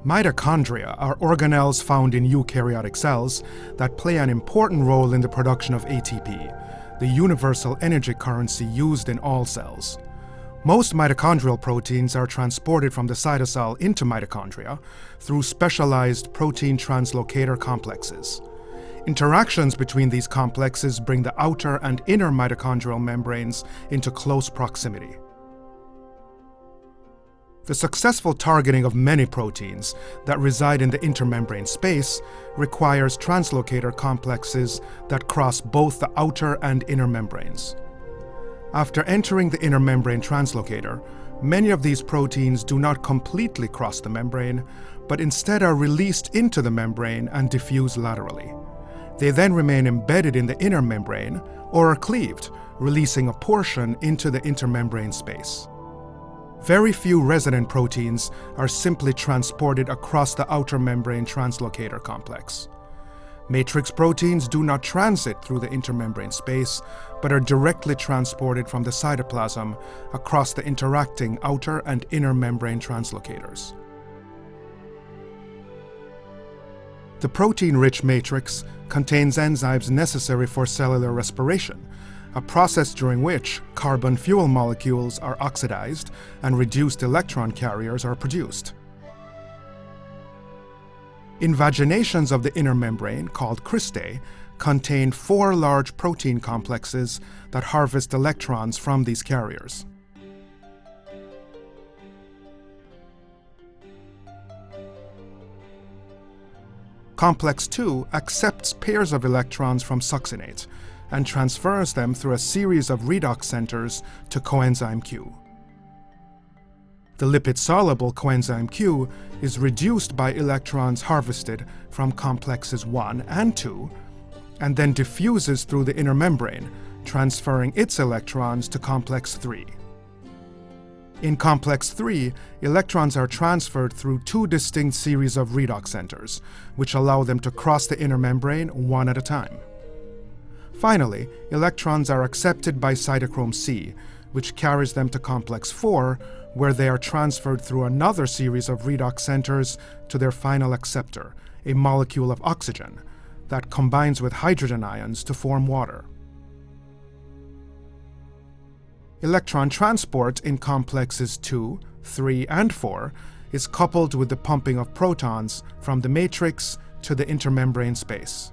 Mitochondria are organelles found in eukaryotic cells that play an important role in the production of ATP, the universal energy currency used in all cells. Most mitochondrial proteins are transported from the cytosol into mitochondria through specialized protein translocator complexes. Interactions between these complexes bring the outer and inner mitochondrial membranes into close proximity. The successful targeting of many proteins that reside in the intermembrane space requires translocator complexes that cross both the outer and inner membranes. After entering the inner membrane translocator, many of these proteins do not completely cross the membrane, but instead are released into the membrane and diffuse laterally. They then remain embedded in the inner membrane or are cleaved, releasing a portion into the intermembrane space. Very few resident proteins are simply transported across the outer membrane translocator complex. Matrix proteins do not transit through the intermembrane space, but are directly transported from the cytoplasm across the interacting outer and inner membrane translocators. The protein-rich matrix contains enzymes necessary for cellular respiration, a process during which carbon fuel molecules are oxidized and reduced electron carriers are produced. Invaginations of the inner membrane, called cristae, contain 4 large protein complexes that harvest electrons from these carriers. Complex 2 accepts pairs of electrons from succinate and transfers them through a series of redox centers to coenzyme Q. The lipid-soluble coenzyme Q is reduced by electrons harvested from complexes 1 and 2, and then diffuses through the inner membrane, transferring its electrons to complex 3. In complex 3, electrons are transferred through 2 distinct series of redox centers, which allow them to cross the inner membrane one at a time. Finally, electrons are accepted by cytochrome C, which carries them to complex 4, where they are transferred through another series of redox centers to their final acceptor, a molecule of oxygen, that combines with hydrogen ions to form water. Electron transport in complexes 2, 3, and 4 is coupled with the pumping of protons from the matrix to the intermembrane space.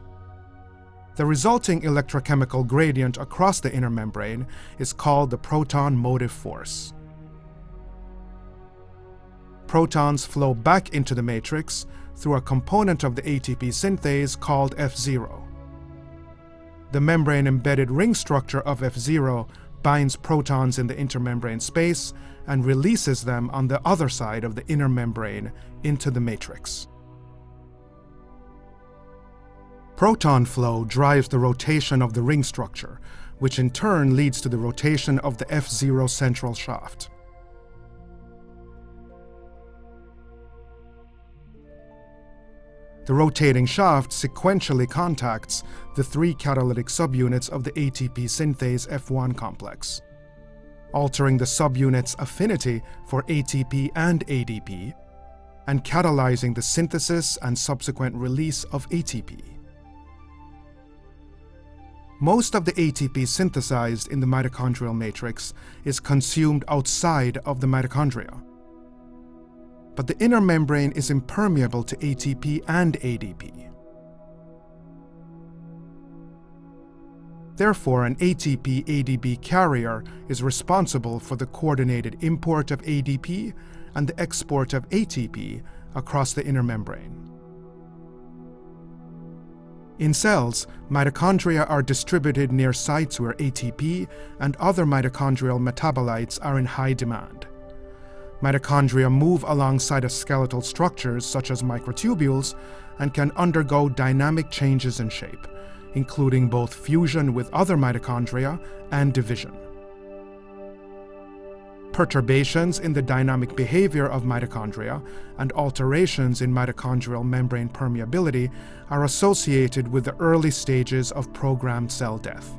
The resulting electrochemical gradient across the inner membrane is called the proton motive force. Protons flow back into the matrix through a component of the ATP synthase called F0. The membrane-embedded ring structure of F0 binds protons in the intermembrane space and releases them on the other side of the inner membrane into the matrix. Proton flow drives the rotation of the ring structure, which in turn leads to the rotation of the F0 central shaft. The rotating shaft sequentially contacts the 3 catalytic subunits of the ATP synthase F1 complex, altering the subunit's affinity for ATP and ADP, and catalyzing the synthesis and subsequent release of ATP. Most of the ATP synthesized in the mitochondrial matrix is consumed outside of the mitochondria. But the inner membrane is impermeable to ATP and ADP. Therefore, an ATP-ADP carrier is responsible for the coordinated import of ADP and the export of ATP across the inner membrane. In cells, mitochondria are distributed near sites where ATP and other mitochondrial metabolites are in high demand. Mitochondria move along cytoskeletal structures such as microtubules and can undergo dynamic changes in shape, including both fusion with other mitochondria and division. Perturbations in the dynamic behavior of mitochondria and alterations in mitochondrial membrane permeability are associated with the early stages of programmed cell death.